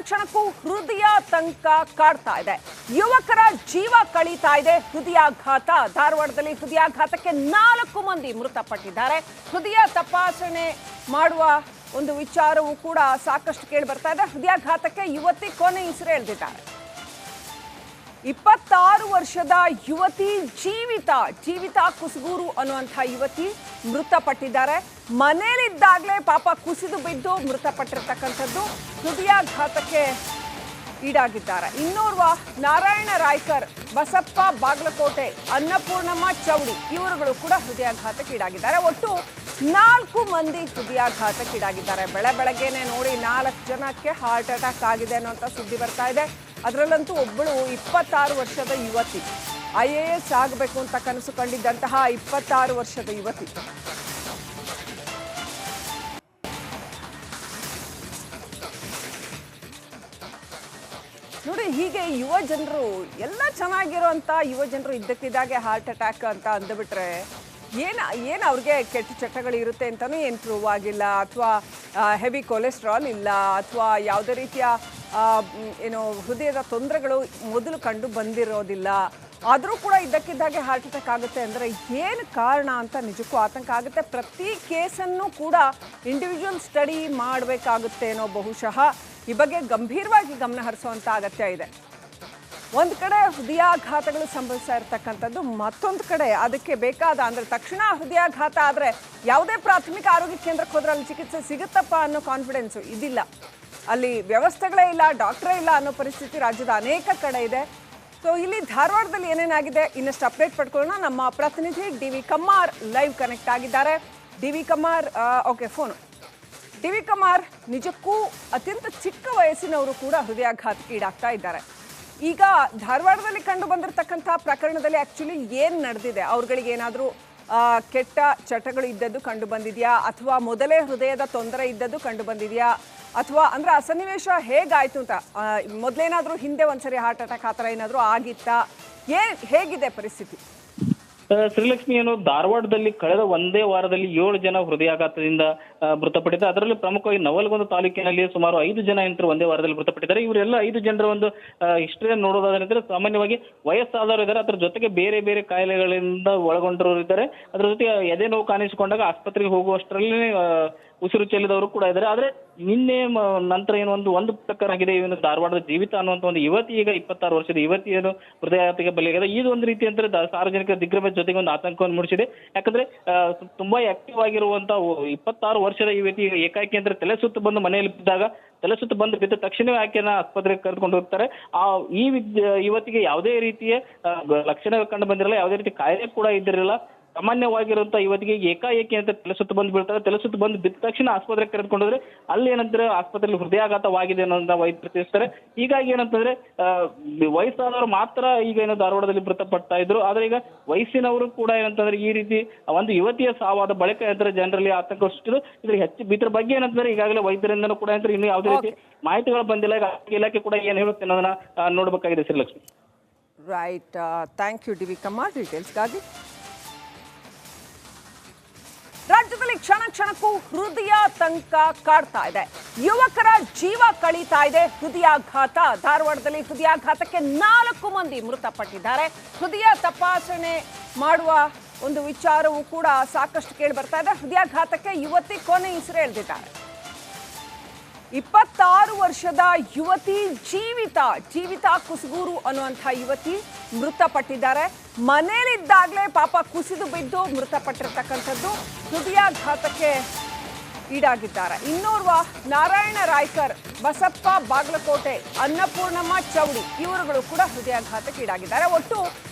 ಕ್ಷಣಕ್ಕೂ ಹೃದಯ ತಂಕ ಕಾಡ್ತಾ ಇದೆ. ಯುವಕರ ಜೀವ ಕಳೀತಾ ಇದೆ ಹೃದಯಾಘಾತ. ಧಾರವಾಡದಲ್ಲಿ ಹೃದಯಾಘಾತಕ್ಕೆ 4 ಮಂದಿ ಮೃತಪಟ್ಟಿದ್ದಾರೆ. ಹೃದಯ ತಪಾಸಣೆ ಮಾಡುವ ಒಂದು ವಿಚಾರವೂ ಕೂಡ ಸಾಕಷ್ಟು ಕೇಳಿ ಬರ್ತಾ ಇದೆ. ಹೃದಯಾಘಾತಕ್ಕೆ ಯುವತಿ ಕೊನೆ ಉಸಿರೆಳೆದಿದ್ದಾರೆ. 26 ವರ್ಷದ ಯುವತಿ ಜೀವಿತ ಕುಸುಗೂರು ಅನ್ನುವಂಥ ಯುವತಿ ಮೃತಪಟ್ಟಿದ್ದಾರೆ. ಮನೆಯಲ್ಲಿದ್ದಾಗಲೇ ಪಾಪ ಕುಸಿದು ಬಿದ್ದು ಮೃತಪಟ್ಟಿರ್ತಕ್ಕಂಥದ್ದು. ಹೃದಯಾಘಾತಕ್ಕೆ ಈಡಾಗಿದ್ದಾರೆ. ಇನ್ನೋರ್ವ ನಾರಾಯಣ ರಾಯ್ಕರ್, ಬಸಪ್ಪ ಬಾಗಲಕೋಟೆ, ಅನ್ನಪೂರ್ಣಮ್ಮ ಚೌಡಿ ಇವರುಗಳು ಕೂಡ ಹೃದಯಾಘಾತಕ್ಕೆ ಈಡಾಗಿದ್ದಾರೆ. ಒಟ್ಟು 4 ಮಂದಿ ಹೃದಯಾಘಾತಕ್ಕೆ ಈಡಾಗಿದ್ದಾರೆ. ಬೆಳಗ್ಗೆನೆ ನೋಡಿ 4 ಜನಕ್ಕೆ ಹಾರ್ಟ್ ಅಟ್ಯಾಕ್ ಆಗಿದೆ ಅನ್ನುವಂಥ ಸುದ್ದಿ ಬರ್ತಾ ಇದೆ. ಅದರಲ್ಲಂತೂ ಒಬ್ಬಳು 26 ವರ್ಷದ ಯುವತಿ, IAS ಆಗಬೇಕು ಅಂತ ಕನಸು ಕಂಡಿದ್ದಂತಹ 26 ವರ್ಷದ ಯುವತಿ. ನೋಡಿ, ಹೀಗೆ ಯುವ ಜನರು ಎಲ್ಲ ಚೆನ್ನಾಗಿರುವಂಥ ಯುವ ಜನರು ಇದ್ದಕ್ಕಿದ್ದಾಗೆ ಹಾರ್ಟ್ ಅಟ್ಯಾಕ್ ಅಂತ ಅಂದುಬಿಟ್ರೆ ಏನು ಅವ್ರಿಗೆ ಕೆಟ್ಟ ಚಟಗಳು ಇರುತ್ತೆ ಅಂತಲೂ ಏನು ಪ್ರೂವ್ ಆಗಿಲ್ಲ, ಅಥವಾ ಹೆವಿ ಕೊಲೆಸ್ಟ್ರಾಲ್ ಇಲ್ಲ, ಅಥವಾ ಯಾವುದೇ ರೀತಿಯ ಹೃದಯದ ತೊಂದರೆಗಳು ಮೊದಲು ಕಂಡು ಬಂದಿರೋದಿಲ್ಲ. ಆದರೂ ಕೂಡ ಇದ್ದಕ್ಕಿದ್ದಾಗೆ ಹಾರ್ಟ್ ಅಟ್ಯಾಕ್ ಆಗುತ್ತೆ ಅಂದರೆ ಏನು ಕಾರಣ ಅಂತ ನಿಜಕ್ಕೂ ಆತಂಕ ಆಗುತ್ತೆ. ಪ್ರತಿ ಕೇಸನ್ನು ಕೂಡ ಇಂಡಿವಿಜುವಲ್ ಸ್ಟಡಿ ಮಾಡಬೇಕಾಗುತ್ತೇನೋ ಬಹುಶಃ. ಈ ಬಗ್ಗೆ ಗಂಭೀರವಾಗಿ ಗಮನ ಹರಿಸುವಂಥ ಅಗತ್ಯ ಇದೆ. ಒಂದು ಕಡೆ ಹೃದಯಾಘಾತಗಳು ಸಂಭವಿಸ್ತಾ ಇರ್ತಕ್ಕಂಥದ್ದು, ಮತ್ತೊಂದು ಕಡೆ ಅದಕ್ಕೆ ಬೇಕಾದ ಅಂದರೆ ತಕ್ಷಣ ಹೃದಯಾಘಾತ ಆದರೆ ಯಾವುದೇ ಪ್ರಾಥಮಿಕ ಆರೋಗ್ಯ ಕೇಂದ್ರಕ್ಕೆ ಹೋದ್ರೆ ಅಲ್ಲಿ ಚಿಕಿತ್ಸೆ ಸಿಗುತ್ತಪ್ಪ ಅನ್ನೋ ಕಾನ್ಫಿಡೆನ್ಸು ಇದಿಲ್ಲ. ಅಲ್ಲಿ ವ್ಯವಸ್ಥೆಗಳೇ ಇಲ್ಲ, ಡಾಕ್ಟ್ರೇ ಇಲ್ಲ ಅನ್ನೋ ಪರಿಸ್ಥಿತಿ ರಾಜ್ಯದ ಅನೇಕ ಕಡೆ ಇದೆ. ಸೊ ಇಲ್ಲಿ ಧಾರವಾಡದಲ್ಲಿ ಏನೇನಾಗಿದೆ ಇನ್ನಷ್ಟು ಅಪ್ಡೇಟ್ ಪಡ್ಕೊಳ್ಳೋಣ. ನಮ್ಮ ಪ್ರತಿನಿಧಿ DV ಕಮ್ಮಾರ್ ಲೈವ್ ಕನೆಕ್ಟ್ ಆಗಿದ್ದಾರೆ. DV Kammar, okay, phone. DV Kammar, ನಿಜಕ್ಕೂ ಅತ್ಯಂತ ಚಿಕ್ಕ ವಯಸ್ಸಿನವರು ಕೂಡ ಹೃದಯಾಘಾತಕ್ಕೆ ಈಡಾಗ್ತಾ ಇದ್ದಾರೆ. ಈಗ ಧಾರವಾಡದಲ್ಲಿ ಕಂಡು ಬಂದಿರತಕ್ಕಂಥ ಪ್ರಕರಣದಲ್ಲಿ ಆ್ಯಕ್ಚುಲಿ ಏನು ನಡೆದಿದೆ? ಅವ್ರುಗಳಿಗೆ ಏನಾದರೂ ಕೆಟ್ಟ ಚಟಗಳು ಇದ್ದದ್ದು ಕಂಡು ಬಂದಿದೆಯಾ, ಅಥವಾ ಮೊದಲೇ ಹೃದಯದ ತೊಂದರೆ ಇದ್ದದ್ದು ಕಂಡು ಬಂದಿದೆಯಾ, ಅಥವಾ ಅಂದರೆ ಆ ಸನ್ನಿವೇಶ ಹೇಗಾಯಿತು ಅಂತ? ಮೊದಲೇನಾದರೂ ಹಿಂದೆ ಒಂದ್ಸರಿ ಹಾರ್ಟ್ ಅಟ್ಯಾಕ್ ಆ ಥರ ಏನಾದರೂ ಆಗಿತ್ತಾ? ಹೇಗಿದೆ ಪರಿಸ್ಥಿತಿ? ಶ್ರೀಲಕ್ಷ್ಮಿ, ಏನು ಧಾರವಾಡದಲ್ಲಿ ಕಳೆದ ಒಂದೇ ವಾರದಲ್ಲಿ 7 ಜನ ಹೃದಯಾಘಾತದಿಂದ ಮೃತಪಟ್ಟಿದ್ದಾರೆ. ಅದರಲ್ಲಿ ಪ್ರಮುಖವಾಗಿ ನವಲಗುಂದ ತಾಲೂಕಿನಲ್ಲಿ ಸುಮಾರು 5 ಜನ ಒಂದೇ ವಾರದಲ್ಲಿ ಮೃತಪಟ್ಟಿದ್ದಾರೆ. ಇವರೆಲ್ಲ 5 ಜನರ ಒಂದು ಹಿಸ್ಟ್ರಿಯನ್ನು ನೋಡೋದಾದ್ರೆ ಸಾಮಾನ್ಯವಾಗಿ ವಯಸ್ಸಾದವರು ಇದ್ದಾರೆ, ಅದರ ಜೊತೆಗೆ ಬೇರೆ ಬೇರೆ ಕಾಯಿಲೆಗಳಿಂದ ಒಳಗೊಂಡಿರೋರು ಇದ್ದಾರೆ. ಅದರ ಜೊತೆಗೆ ಎದೆ ನೋವು ಕಾಣಿಸಿಕೊಂಡಾಗ ಆಸ್ಪತ್ರೆಗೆ ಹೋಗುವಷ್ಟರಲ್ಲಿ ಉಸಿರು ಚೆಲ್ಲಿದವರು ಕೂಡ ಇದ್ದಾರೆ. ಆದ್ರೆ ನಿನ್ನೆ ನಂತರ ಒಂದು ಪ್ರಕಾರ ಆಗಿದೆ. ಇವನು ಧಾರವಾಡದ ಜೀವಿತ ಅನ್ನುವಂಥ ಒಂದು ಯುವತಿ, ಈಗ 26 ವರ್ಷದ ಯುವತಿ ಏನು ಹೃದಯಾಘಾತಕ್ಕೆ ಬಲಿಯಾಗಿದೆ. ಇದು ಒಂದು ರೀತಿ ಅಂದ್ರೆ ಸಾರ್ವಜನಿಕರ ದಿಗ್ಭ್ರಮೆ ಜೊತೆಗೆ ಒಂದು ಆತಂಕವನ್ನು ಮೂಡಿಸಿದೆ. ಯಾಕಂದ್ರೆ ತುಂಬಾ ಆಕ್ಟಿವ್ ಆಗಿರುವಂತ 26 ವರ್ಷದ ಯುವತಿ ಏಕಾಏಕಿ ಅಂದ್ರೆ ತಲೆ ಸುತ್ತು ಬಂದು ಮನೆಯಲ್ಲಿ ಬಿದ್ದಾಗ ತಲೆ ಸುತ್ತು ಬಿದ್ದ ತಕ್ಷಣವೇ ಆಕೆಯನ್ನ ಆಸ್ಪತ್ರೆಗೆ ಕರೆದುಕೊಂಡು ಹೋಗ್ತಾರೆ. ಈ ಯುವತಿಗೆ ಯಾವುದೇ ರೀತಿಯ ಲಕ್ಷಣ ಕಂಡು ಬಂದಿರಲ್ಲ, ಯಾವುದೇ ರೀತಿ ಕಾಯಿಲೆ ಕೂಡ ಇದ್ದಿರಲಿಲ್ಲ. ಸಾಮಾನ್ಯವಾಗಿರುವಂತ ಯುವತಿಗೆ ಏಕಾಏಕಿ ಅಂತ ತಲೆ ಸುತ್ತು ಬಂದು ಬೀಳ್ತಾರೆ. ತಲೆ ಸುತ್ತು ಬಂದು ಬಿದ್ದ ತಕ್ಷಣ ಆಸ್ಪತ್ರೆಗೆ ಕರೆದುಕೊಂಡ್ರೆ ಅಲ್ಲಿ ಏನಂತಾರೆ ಆಸ್ಪತ್ರೆಯಲ್ಲಿ ಹೃದಯಾಘಾತವಾಗಿದೆ ಅನ್ನೋದನ್ನ ವೈದ್ಯರು ತಿಳಿಸ್ತಾರೆ. ಹೀಗಾಗಿ ಏನಂತಂದ್ರೆ ವಯಸ್ಸಾದವರು ಮಾತ್ರ ಈಗ ಧಾರವಾಡದಲ್ಲಿ ಮೃತಪಡ್ತಾ ಇದ್ರು. ಆದ್ರೆ ಈಗ ವಯಸ್ಸಿನವರು ಕೂಡ ಏನಂತಂದ್ರೆ ಈ ರೀತಿ ಒಂದು ಯುವತಿಯ ಸಾವಾದ ಬಳಿಕ ಏನಂತಾರೆ ಜನರಲ್ಲಿ ಆತಂಕ ಸೃಷ್ಟಿಸಿದ್ರು. ಇದ್ರ ಬಗ್ಗೆ ಏನಂತಂದ್ರೆ ಈಗಾಗಲೇ ವೈದ್ಯರಿಂದನೂ ಕೂಡ ಏನಂತಾರೆ ಇನ್ನು ಯಾವುದೇ ರೀತಿ ಮಾಹಿತಿಗಳು ಬಂದಿಲ್ಲ. ಈಗ ಇಲಾಖೆ ಕೂಡ ಏನ್ ಹೇಳುತ್ತೆ ಅನ್ನೋದನ್ನ ನೋಡ್ಬೇಕಾಗಿದೆ Srilakshmi. Right, thank you DV Kammar ಡೀಟೇಲ್ಸ್ಗಾಗಿ. ರಾಜ್ಯದಲ್ಲಿ ಕ್ಷಣಕ್ಕೂ ಹೃದಯ ತಂಕ ಕಾಡ್ತಾ ಇದೆ. ಯುವಕರ ಜೀವ ಕಳೀತಾ ಇದೆ ಹೃದಯಾಘಾತ. ಧಾರವಾಡದಲ್ಲಿ ಹೃದಯಾಘಾತಕ್ಕೆ 4 ಮಂದಿ ಮೃತಪಟ್ಟಿದ್ದಾರೆ. ಹೃದಯ ತಪಾಸಣೆ ಮಾಡುವ ಒಂದು ವಿಚಾರವೂ ಕೂಡ ಸಾಕಷ್ಟು ಕೇಳಿ ಬರ್ತಾ ಇದೆ. ಹೃದಯಾಘಾತಕ್ಕೆ ಯುವತಿ ಕೊನೆ ಉಸಿರೆಳೆದಿದ್ದಾರೆ. 26 ವರ್ಷದ ಯುವತಿ ಜೀವಿತ ಕುಸುಗೂರು ಅನ್ನುವಂಥ ಯುವತಿ ಮೃತಪಟ್ಟಿದ್ದಾರೆ. ಮನೆಯಲ್ಲಿದ್ದಾಗಲೇ ಪಾಪ ಕುಸಿದು ಬಿದ್ದು ಮೃತಪಟ್ಟಿರ್ತಕ್ಕಂಥದ್ದು. ಹೃದಯಾಘಾತಕ್ಕೆ ಈಡಾಗಿದ್ದಾರೆ. ಇನ್ನೋರ್ವ ನಾರಾಯಣ ರಾಯ್ಕರ್, ಬಸಪ್ಪ ಬಾಗಲಕೋಟೆ, ಅನ್ನಪೂರ್ಣಮ್ಮ ಚೌಡಿ ಇವರುಗಳು ಕೂಡ ಹೃದಯಾಘಾತಕ್ಕೆ ಈಡಾಗಿದ್ದಾರೆ. ಒಟ್ಟು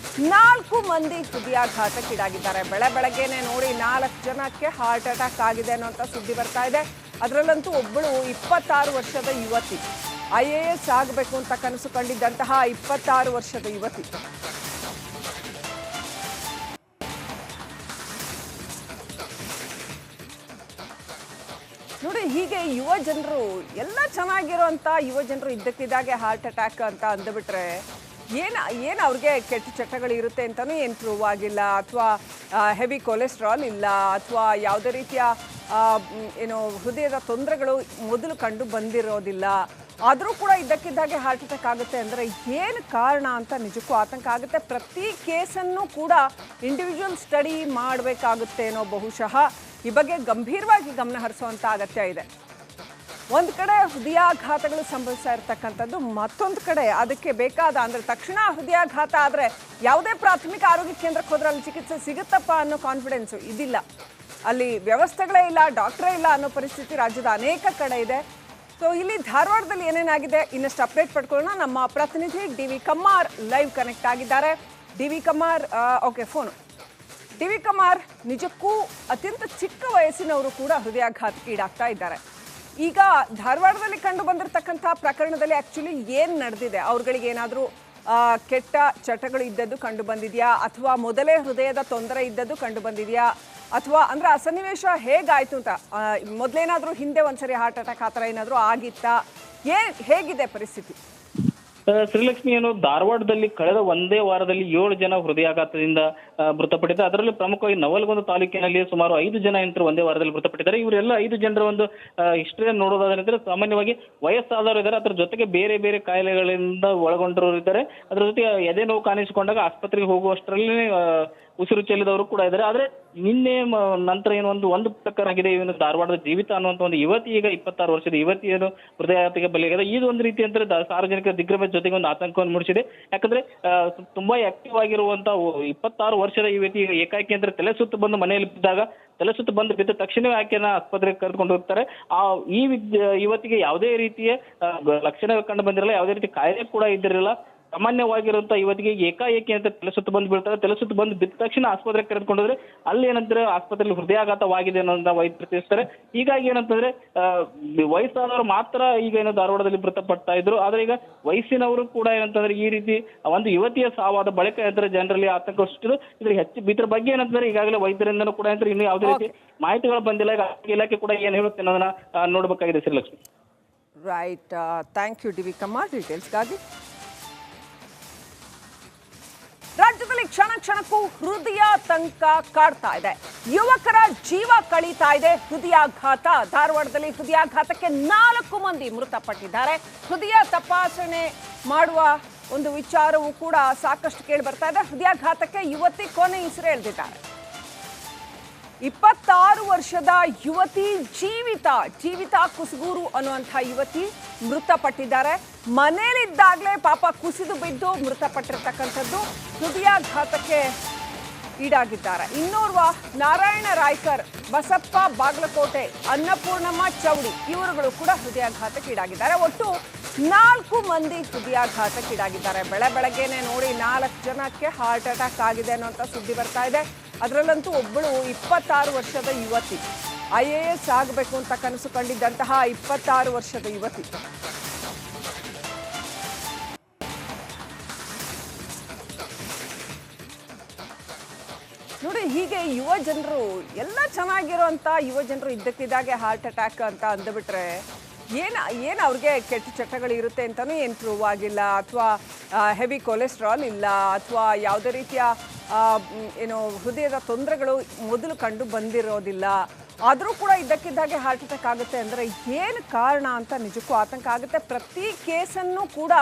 4 ಮಂದಿ ಹೃದಯಾಘಾತಕ್ಕೆ ಈಡಾಗಿದ್ದಾರೆ. ಬೆಳಗ್ಗೆನೆ ನೋಡಿ 4 ಜನಕ್ಕೆ ಹಾರ್ಟ್ ಅಟ್ಯಾಕ್ ಆಗಿದೆ ಅನ್ನೋಂಥ ಸುದ್ದಿ ಬರ್ತಾ ಇದೆ. ಅದರಲ್ಲಂತೂ ಒಬ್ಬಳು 26 ವರ್ಷದ ಯುವತಿ, IAS ಆಗಬೇಕು ಅಂತ ಕನಸು ಕಂಡಿದ್ದಂತಹ 26 ವರ್ಷದ ಯುವತಿ. ನೋಡಿ, ಹೀಗೆ ಯುವ ಜನರು ಎಲ್ಲ ಚೆನ್ನಾಗಿರುವಂಥ ಯುವ ಜನರು ಇದ್ದಕ್ಕಿದ್ದಾಗೆ ಹಾರ್ಟ್ ಅಟ್ಯಾಕ್ ಅಂತ ಅಂದುಬಿಟ್ರೆ ಏನು ಅವ್ರಿಗೆ ಕೆಟ್ಟ ಚಟಗಳು ಇರುತ್ತೆ ಅಂತಲೂ ಏನು ಪ್ರೂವ್ ಆಗಿಲ್ಲ, ಅಥವಾ ಹೆವಿ ಕೊಲೆಸ್ಟ್ರಾಲ್ ಇಲ್ಲ, ಅಥವಾ ಯಾವುದೇ ರೀತಿಯ ಹೃದಯದ ತೊಂದರೆಗಳು ಮೊದಲು ಕಂಡು ಬಂದಿರೋದಿಲ್ಲ. ಆದರೂ ಕೂಡ ಇದ್ದಕ್ಕಿದ್ದಾಗೆ ಹಾರ್ಟ್ ಅಟ್ಯಾಕ್ ಆಗುತ್ತೆ ಅಂದರೆ ಏನು ಕಾರಣ ಅಂತ ನಿಜಕ್ಕೂ ಆತಂಕ ಆಗುತ್ತೆ. ಪ್ರತಿ ಕೇಸನ್ನು ಕೂಡ ಇಂಡಿವಿಜುವಲ್ ಸ್ಟಡಿ ಮಾಡಬೇಕಾಗುತ್ತೆ ಅನ್ನೋ ಬಹುಶಃ ಈ ಬಗ್ಗೆ ಗಂಭೀರವಾಗಿ ಗಮನ ಹರಿಸುವಂಥ ಅಗತ್ಯ ಇದೆ. ಒಂದು ಕಡೆ ಹೃದಯಾಘಾತಗಳು ಸಂಭವಿಸ್ತಾ ಇರ್ತಕ್ಕಂಥದ್ದು, ಮತ್ತೊಂದು ಕಡೆ ಅದಕ್ಕೆ ಬೇಕಾದ ಅಂದರೆ ತಕ್ಷಣ ಹೃದಯಾಘಾತ ಆದರೆ ಯಾವುದೇ ಪ್ರಾಥಮಿಕ ಆರೋಗ್ಯ ಕೇಂದ್ರಕ್ಕೆ ಹೋದ್ರೆ ಅಲ್ಲಿ ಚಿಕಿತ್ಸೆ ಸಿಗುತ್ತಪ್ಪ ಅನ್ನೋ ಕಾನ್ಫಿಡೆನ್ಸು ಇದಿಲ್ಲ. ಅಲ್ಲಿ ವ್ಯವಸ್ಥೆಗಳೇ ಇಲ್ಲ, ಡಾಕ್ಟ್ರೇ ಇಲ್ಲ ಅನ್ನೋ ಪರಿಸ್ಥಿತಿ ರಾಜ್ಯದ ಅನೇಕ ಕಡೆ ಇದೆ. ಸೊ ಇಲ್ಲಿ ಧಾರವಾಡದಲ್ಲಿ ಏನೇನಾಗಿದೆ ಇನ್ನಷ್ಟು ಅಪ್ಡೇಟ್ ಪಡ್ಕೊಳ್ಳೋಣ. ನಮ್ಮ ಪ್ರತಿನಿಧಿ D V Kammar live connect ಆಗಿದ್ದಾರೆ. D V Kammar, okay phone. D V Kammar, ನಿಜಕ್ಕೂ ಅತ್ಯಂತ ಚಿಕ್ಕ ವಯಸ್ಸಿನವರು ಕೂಡ ಹೃದಯಾಘಾತಕ್ಕೆ ಈಡಾಗ್ತಾ ಇದ್ದಾರೆ. ಈಗ ಧಾರವಾಡದಲ್ಲಿ ಕಂಡು ಬಂದಿರತಕ್ಕಂಥ ಪ್ರಕರಣದಲ್ಲಿ ಆ್ಯಕ್ಚುಲಿ ಏನು ನಡೆದಿದೆ? ಅವ್ರುಗಳಿಗೆ ಏನಾದರೂ ಕೆಟ್ಟ ಚಟಗಳು ಇದ್ದದ್ದು ಕಂಡು ಬಂದಿದೆಯಾ, ಅಥವಾ ಮೊದಲೇ ಹೃದಯದ ತೊಂದರೆ ಇದ್ದದ್ದು ಕಂಡು ಬಂದಿದೆಯಾ, ಅಥವಾ ಅಂದರೆ ಆ ಸನ್ನಿವೇಶ ಹೇಗಾಯಿತು ಅಂತ, ಮೊದಲೇನಾದರೂ ಹಿಂದೆ ಒಂದ್ಸರಿ ಹಾರ್ಟ್ ಅಟ್ಯಾಕ್ ಆ ಥರ ಏನಾದರೂ ಆಗಿತ್ತಾ, ಹೇಗಿದೆ ಪರಿಸ್ಥಿತಿ? ಶ್ರೀಲಕ್ಷ್ಮಿ ಏನು ಧಾರವಾಡದಲ್ಲಿ ಕಳೆದ ಒಂದೇ ವಾರದಲ್ಲಿ 7 ಜನ ಹೃದಯಾಘಾತದಿಂದ ಮೃತಪಟ್ಟಿದ್ದಾರೆ. ಅದರಲ್ಲಿ ಪ್ರಮುಖವಾಗಿ ನವಲಗುಂದ ತಾಲೂಕಿನಲ್ಲಿ ಸುಮಾರು 5 ಜನ ಹೆಂಗಸರು ಒಂದೇ ವಾರದಲ್ಲಿ ಮೃತಪಟ್ಟಿದ್ದಾರೆ. ಇವರೆಲ್ಲ 5 ಜನರ ಒಂದು ಹಿಸ್ಟ್ರಿಯನ್ನು ನೋಡೋದಾದ್ರೆ ಸಾಮಾನ್ಯವಾಗಿ ವಯಸ್ಸಾದವರು ಇದ್ದಾರೆ, ಅದರ ಜೊತೆಗೆ ಬೇರೆ ಬೇರೆ ಕಾಯಿಲೆಗಳಿಂದ ಒಳಗೊಂಡವರು ಇದ್ದಾರೆ. ಅದರ ಜೊತೆಗೆ ಎದೆ ನೋವು ಕಾಣಿಸಿಕೊಂಡಾಗ ಆಸ್ಪತ್ರೆಗೆ ಹೋಗುವಷ್ಟರಲ್ಲಿ ಉಸಿರು ಚೆಲ್ಲಿದವರು ಕೂಡ ಇದ್ದಾರೆ. ಆದ್ರೆ ನಿನ್ನೆ ನಂತರ ಏನು ಒಂದು ಪ್ರಕಾರ ಆಗಿದೆ. ಇವನು ಧಾರವಾಡದ ಜೀವಿತ ಅನ್ನುವಂಥ ಒಂದು ಯುವತಿ, ಈಗ 26 ವರ್ಷದ ಯುವತಿ ಏನು ಹೃದಯಾಘಾತಕ್ಕೆ ಬಲಿಯಾಗಿದೆ. ಇದು ಒಂದು ರೀತಿ ಅಂದ್ರೆ ಸಾರ್ವಜನಿಕ ದಿಗ್ಭ್ರಮೆ ಜೊತೆಗೆ ಒಂದು ಆತಂಕವನ್ನು ಮೂಡಿಸಿದೆ. ಯಾಕಂದ್ರೆ ತುಂಬಾ ಆಕ್ಟಿವ್ ಆಗಿರುವಂತ 26 ವರ್ಷದ ಯುವತಿ ಏಕಾಏಕಿ ಅಂದ್ರೆ ತಲೆ ಸುತ್ತು ಬಂದು ಮನೆಯಲ್ಲಿ ಬಿದ್ದಾಗ, ತಲೆ ಸುತ್ತು ಬಂದು ಬಿದ್ದ ತಕ್ಷಣವೇ ಆಕೆಯನ್ನ ಆಸ್ಪತ್ರೆಗೆ ಕರೆದುಕೊಂಡು ಹೋಗ್ತಾರೆ. ಈ ಯುವತಿಗೆ ಯಾವುದೇ ರೀತಿಯ ಲಕ್ಷಣ ಕಂಡು ಬಂದಿರಲ್ಲ, ಯಾವುದೇ ರೀತಿ ಕಾಯಿಲೆ ಕೂಡ ಇದ್ದಿರಲಿಲ್ಲ. ಸಾಮಾನ್ಯವಾಗಿರುವಂತ ಯುವತಿಗೆ ಏಕಾಏಕಿ ಅಂತ ತಲೆ ಸುತ್ತು ಬಂದು ಬೀಳ್ತಾರೆ. ತಲೆ ಸುತ್ತು ಬಂದು ಬಿದ್ದ ತಕ್ಷಣ ಆಸ್ಪತ್ರೆಗೆ ಕರೆದುಕೊಂಡ್ರೆ ಅಲ್ಲಿ ಏನಂದ್ರೆ ಆಸ್ಪತ್ರೆಯಲ್ಲಿ ಹೃದಯಾಘಾತವಾಗಿದೆ ಅನ್ನೋದನ್ನ ವೈದ್ಯರು ತಿಳಿಸ್ತಾರೆ. ಹೀಗಾಗಿ ಏನಂತಂದ್ರೆ ವಯಸ್ಸಾದವರು ಮಾತ್ರ ಈಗ ಏನೋ ಧಾರವಾಡದಲ್ಲಿ ಮೃತಪಡ್ತಾ ಇದ್ರು. ಆದ್ರೆ ಈಗ ವಯಸ್ಸಿನವರು ಕೂಡ ಏನಂತಂದ್ರೆ ಈ ರೀತಿ ಒಂದು ಯುವತಿಯ ಸಾವಾದ ಬಳಿಕ ಏನಂದ್ರೆ ಜನರಲ್ಲಿ ಆತಂಕ ಸೃಷ್ಟಿಸಿದ್ರು. ಇದ್ರ ಬಗ್ಗೆ ಏನಂತಂದ್ರೆ ಈಗಾಗಲೇ ವೈದ್ಯರಿಂದನೂ ಕೂಡ ಅಂದ್ರೆ ಇನ್ನು ಯಾವುದೇ ರೀತಿ ಮಾಹಿತಿಗಳು ಬಂದಿಲ್ಲ. ಈಗ ಆರೋಗ್ಯ ಇಲಾಖೆ ಕೂಡ ಏನ್ ಹೇಳುತ್ತೆ ಅನ್ನೋದನ್ನ ನೋಡ್ಬೇಕಾಗಿದೆ Srilakshmi. Right, thank you D V Kammar ಡೀಟೇಲ್ಸ್ಗಾಗಿ. ರಾಜ್ಯದಲ್ಲಿ ಕ್ಷಣ ಕ್ಷಣಕ್ಕೂ ಹೃದಯ ತಂಕ ಕಾಡ್ತಾ ಇದೆ. ಯುವಕರ ಜೀವ ಕಳೀತಾ ಇದೆ ಹೃದಯಾಘಾತ. ಧಾರವಾಡದಲ್ಲಿ ಹೃದಯಾಘಾತಕ್ಕೆ 4 ಮಂದಿ ಮೃತಪಟ್ಟಿದ್ದಾರೆ. ಹೃದಯ ತಪಾಸಣೆ ಮಾಡುವ ಒಂದು ವಿಚಾರವೂ ಕೂಡ ಸಾಕಷ್ಟು ಕೇಳಿ ಬರ್ತಾ ಇದೆ. ಹೃದಯಾಘಾತಕ್ಕೆ ಯುವತಿ ಕೊನೆ ಉಸಿರೆಳೆದಿದ್ದಾರೆ. 26 ವರ್ಷದ ಯುವತಿ ಜೀವಿತ ಕುಸುಗೂರು ಅನ್ನುವಂಥ ಯುವತಿ ಮೃತಪಟ್ಟಿದ್ದಾರೆ. ಮನೇಲಿದ್ದಾಗಲೇ ಪಾಪ ಕುಸಿದು ಬಿದ್ದು ಮೃತಪಟ್ಟಿರ್ತಕ್ಕಂಥದ್ದು. ಹೃದಯಾಘಾತಕ್ಕೆ ಈಡಾಗಿದ್ದಾರೆ. ಇನ್ನೋರ್ವ ನಾರಾಯಣ ರಾಯ್ಕರ್, ಬಸಪ್ಪ ಬಾಗಲಕೋಟೆ, ಅನ್ನಪೂರ್ಣಮ್ಮ ಚೌಡಿ ಇವರುಗಳು ಕೂಡ ಹೃದಯಾಘಾತಕ್ಕೆ ಈಡಾಗಿದ್ದಾರೆ. ಒಟ್ಟು 4 ಮಂದಿ ಹೃದಯಾಘಾತಕ್ಕೆ ಈಡಾಗಿದ್ದಾರೆ. ಬೆಳಗ್ಗೆನೆ ನೋಡಿ 4 ಜನಕ್ಕೆ ಹಾರ್ಟ್ ಅಟ್ಯಾಕ್ ಆಗಿದೆ ಅನ್ನೋಂಥ ಸುದ್ದಿ ಬರ್ತಾ ಇದೆ. ಅದರಲ್ಲಂತೂ ಒಬ್ಬಳು 26 ವರ್ಷದ ಯುವತಿ, IAS ಆಗಬೇಕು ಅಂತ ಕನಸು ಕಂಡಿದ್ದಂತಹ 26 ವರ್ಷದ ಯುವತಿ. ನೋಡಿ, ಹೀಗೆ ಯುವ ಜನರು ಎಲ್ಲ ಚೆನ್ನಾಗಿರೋಂಥ ಯುವ ಜನರು ಇದ್ದಕ್ಕಿದ್ದಾಗೆ ಹಾರ್ಟ್ ಅಟ್ಯಾಕ್ ಅಂತ ಅಂದುಬಿಟ್ರೆ ಏನು ಅವ್ರಿಗೆ ಕೆಟ್ಟ ಚಟಗಳು ಇರುತ್ತೆ ಅಂತಲೂ ಏನು ಪ್ರೂವ್ ಆಗಿಲ್ಲ, ಅಥವಾ ಹೆವಿ ಕೊಲೆಸ್ಟ್ರಾಲ್ ಇಲ್ಲ, ಅಥವಾ ಯಾವುದೇ ರೀತಿಯ ಏನು ಹೃದಯದ ತೊಂದರೆಗಳು ಮೊದಲು ಕಂಡು ಬಂದಿರೋದಿಲ್ಲ. ಆದರೂ ಕೂಡ ಇದ್ದಕ್ಕಿದ್ದಾಗೆ ಹಾರ್ಟ್ ಅಟ್ಯಾಕ್ ಆಗುತ್ತೆ ಅಂದರೆ ಏನು ಕಾರಣ ಅಂತ ನಿಜಕ್ಕೂ ಆತಂಕ ಆಗುತ್ತೆ. ಪ್ರತಿ ಕೇಸನ್ನು ಕೂಡ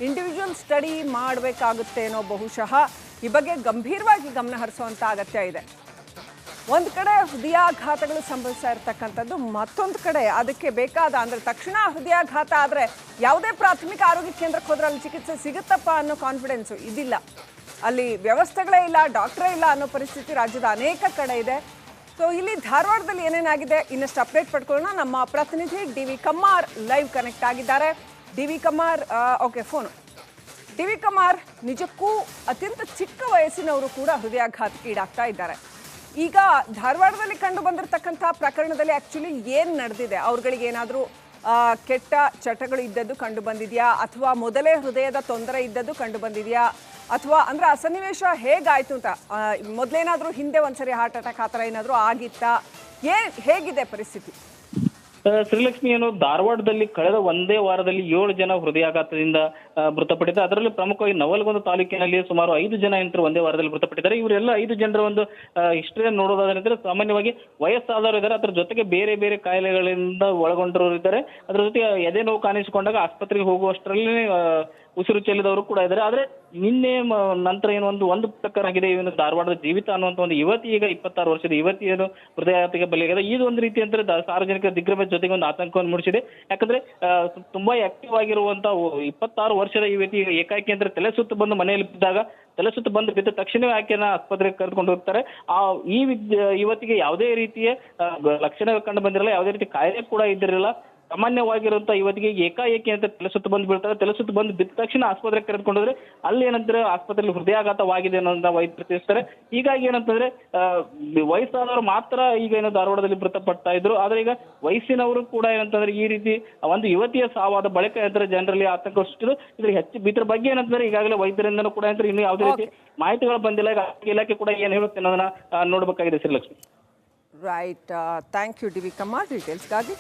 ಇಂಡಿವಿಜುವಲ್ ಸ್ಟಡಿ ಮಾಡಬೇಕಾಗುತ್ತೆ ಅನ್ನೋ ಬಹುಶಃ ಈ ಬಗ್ಗೆ ಗಂಭೀರವಾಗಿ ಗಮನ ಹರಿಸುವಂಥ ಅಗತ್ಯ ಇದೆ. ಒಂದು ಕಡೆ ಹೃದಯಾಘಾತಗಳು ಸಂಭವಿಸ್ತಾ ಇರ್ತಕ್ಕಂಥದ್ದು, ಮತ್ತೊಂದು ಕಡೆ ಅದಕ್ಕೆ ಬೇಕಾದ ಅಂದರೆ ತಕ್ಷಣ ಹೃದಯಾಘಾತ ಆದರೆ ಯಾವುದೇ ಪ್ರಾಥಮಿಕ ಆರೋಗ್ಯ ಕೇಂದ್ರಕ್ಕೆ ಹೋದ್ರೆ ಅಲ್ಲಿ ಚಿಕಿತ್ಸೆ ಸಿಗುತ್ತಪ್ಪ ಅನ್ನೋ ಕಾನ್ಫಿಡೆನ್ಸು ಇದಿಲ್ಲ. ಅಲ್ಲಿ ವ್ಯವಸ್ಥೆಗಳೇ ಇಲ್ಲ, ಡಾಕ್ಟ್ರೇ ಇಲ್ಲ ಅನ್ನೋ ಪರಿಸ್ಥಿತಿ ರಾಜ್ಯದ ಅನೇಕ ಕಡೆ ಇದೆ. ಸೊ ಇಲ್ಲಿ ಧಾರವಾಡದಲ್ಲಿ ಏನೇನಾಗಿದೆ ಇನ್ನಷ್ಟು ಅಪ್ಡೇಟ್ ಪಡ್ಕೊಳ್ಳೋಣ. ನಮ್ಮ ಪ್ರತಿನಿಧಿ D V Kammar live connect ಆಗಿದ್ದಾರೆ. D V Kammar, okay phone. D V Kammar, ನಿಜಕ್ಕೂ ಅತ್ಯಂತ ಚಿಕ್ಕ ವಯಸ್ಸಿನವರು ಕೂಡ ಹೃದಯಾಘಾತಕ್ಕೆ ಈಡಾಗ್ತಾ ಇದ್ದಾರೆ. ಈಗ ಧಾರವಾಡದಲ್ಲಿ ಕಂಡು ಬಂದಿರತಕ್ಕಂಥ ಪ್ರಕರಣದಲ್ಲಿ ಆ್ಯಕ್ಚುಲಿ ಏನು ನಡೆದಿದೆ? ಅವ್ರುಗಳಿಗೆ ಏನಾದರೂ ಕೆಟ್ಟ ಚಟಗಳು ಇದ್ದದ್ದು ಕಂಡು ಬಂದಿದೆಯಾ, ಅಥವಾ ಮೊದಲೇ ಹೃದಯದ ತೊಂದರೆ ಇದ್ದದ್ದು ಕಂಡು ಬಂದಿದೆಯಾ, ಅಥವಾ ಅಂದರೆ ಆ ಸನ್ನಿವೇಶ ಹೇಗಾಯಿತು ಅಂತ, ಮೊದಲೇನಾದರೂ ಹಿಂದೆ ಒಂದ್ಸರಿ ಹಾರ್ಟ್ ಅಟ್ಯಾಕ್ ಆ ಥರ ಏನಾದರೂ ಆಗಿತ್ತಾ, ಹೇಗಿದೆ ಪರಿಸ್ಥಿತಿ? ಶ್ರೀಲಕ್ಷ್ಮಿ ಏನು ಧಾರವಾಡದಲ್ಲಿ ಕಳೆದ ಒಂದೇ ವಾರದಲ್ಲಿ 7 ಜನ ಹೃದಯಾಘಾತದಿಂದ ಮೃತಪಟ್ಟಿದ್ದಾರೆ. ಅದರಲ್ಲಿ ಪ್ರಮುಖವಾಗಿ ನವಲಗುಂದ ತಾಲೂಕಿನಲ್ಲಿ ಸುಮಾರು 5 ಜನ ಹೆಂಗಸರು ಒಂದೇ ವಾರದಲ್ಲಿ ಮೃತಪಟ್ಟಿದ್ದಾರೆ. ಇವರೆಲ್ಲ 5 ಜನರ ಒಂದು ಹಿಸ್ಟ್ರಿಯನ್ನು ನೋಡೋದಾದ್ರೆ ಸಾಮಾನ್ಯವಾಗಿ ವಯಸ್ಸಾದವರು ಇದ್ದಾರೆ, ಅದರ ಜೊತೆಗೆ ಬೇರೆ ಬೇರೆ ಕಾಯಿಲೆಗಳಿಂದ ಒಳಗೊಂಡಿರೋರು ಇದ್ದಾರೆ. ಅದರ ಜೊತೆಗೆ ಎದೆ ನೋವು ಕಾಣಿಸಿಕೊಂಡಾಗ ಆಸ್ಪತ್ರೆಗೆ ಹೋಗುವಷ್ಟರಲ್ಲಿ ಉಸಿರು ಚೆಲ್ಲಿದವರು ಕೂಡ ಇದ್ದಾರೆ. ಆದ್ರೆ ನಿನ್ನೆ ನಂತರ ಏನು ಒಂದು ಪ್ರಕಾರ ಆಗಿದೆ, ಇವನು ಧಾರವಾಡದ ಜೀವಿತ ಅನ್ನುವಂತ ಒಂದು ಯುವತಿ, ಈಗ 26 ವರ್ಷದ ಯುವತಿ ಏನು ಹೃದಯಾಘಾತಕ್ಕೆ ಬಲಿಯಾಗಿದೆ. ಇದು ಒಂದು ರೀತಿ ಅಂದ್ರೆ ಸಾರ್ವಜನಿಕ ದಿಗ್ಭ್ರಮೆ ಜೊತೆಗೆ ಒಂದು ಆತಂಕವನ್ನು ಮೂಡಿಸಿದೆ. ಯಾಕಂದ್ರೆ ತುಂಬಾ ಆಕ್ಟಿವ್ ಆಗಿರುವಂತ 26 ವರ್ಷದ ಯುವತಿ ಏಕಾಏಕಿ ಅಂದ್ರೆ ತಲೆ ಸುತ್ತು ಬಂದು ಮನೆಯಲ್ಲಿ ಬಿದ್ದಾಗ, ತಲೆ ಸುತ್ತು ಬಂದು ಬಿದ್ದ ತಕ್ಷಣವೇ ಆಕೆಯನ್ನ ಆಸ್ಪತ್ರೆಗೆ ಕರೆದುಕೊಂಡು ಹೋಗ್ತಾರೆ. ಈ ಯುವತಿಗೆ ಯಾವುದೇ ರೀತಿಯ ಲಕ್ಷಣ ಕಂಡು ಬಂದಿರಲ್ಲ, ಯಾವುದೇ ರೀತಿ ಕಾಯಿಲೆ ಕೂಡ ಇದ್ದಿರಲಿಲ್ಲ. ಸಾಮಾನ್ಯವಾಗಿರುವಂತ ಯುವತಿಗೆ ಏಕಾಏಕಿ ಅಂತ ತಲೆ ಸುತ್ತು ಬಂದು ಬೀಳ್ತಾರೆ. ತಲೆ ಸುತ್ತು ಬಂದು ಬಿದ್ದ ತಕ್ಷಣ ಆಸ್ಪತ್ರೆಗೆ ಕರೆದುಕೊಂಡ್ರೆ ಅಲ್ಲಿ ಏನಂದ್ರೆ ಆಸ್ಪತ್ರೆಯಲ್ಲಿ ಹೃದಯಾಘಾತವಾಗಿದೆ ಅನ್ನೋದನ್ನ ವೈದ್ಯರು ತಿಳಿಸ್ತಾರೆ. ಹೀಗಾಗಿ ಏನಂತಂದ್ರೆ ವಯಸ್ಸಾದವರು ಮಾತ್ರ ಈಗ ಏನು ಧಾರವಾಡದಲ್ಲಿ ಮೃತಪಡ್ತಾ ಇದ್ರು. ಆದ್ರೆ ಈಗ ವಯಸ್ಸಿನವರು ಕೂಡ ಏನಂತಂದ್ರೆ ಈ ರೀತಿ ಒಂದು ಯುವತಿಯ ಸಾವಾದ ಬಳಿಕ ಏನಂದ್ರೆ ಜನರಲ್ಲಿ ಆತಂಕ ಸೃಷ್ಟಿಸಿದ್ರು. ಇದ್ರ ಬಗ್ಗೆ ಏನಂತಂದ್ರೆ ಈಗಾಗಲೇ ವೈದ್ಯರಿಂದನೂ ಕೂಡ ಅಂದ್ರೆ ಇನ್ನು ಯಾವುದೇ ರೀತಿ ಮಾಹಿತಿಗಳು ಬಂದಿಲ್ಲ. ಈಗ ಆರೋಗ್ಯ ಇಲಾಖೆ ಕೂಡ ಏನ್ ಹೇಳುತ್ತೆ ಅನ್ನೋದನ್ನ ನೋಡ್ಬೇಕಾಗಿದೆ Srilakshmi. Right, thank you D V Kamma ಡೀಟೇಲ್ಸ್ಗಾಗಿ.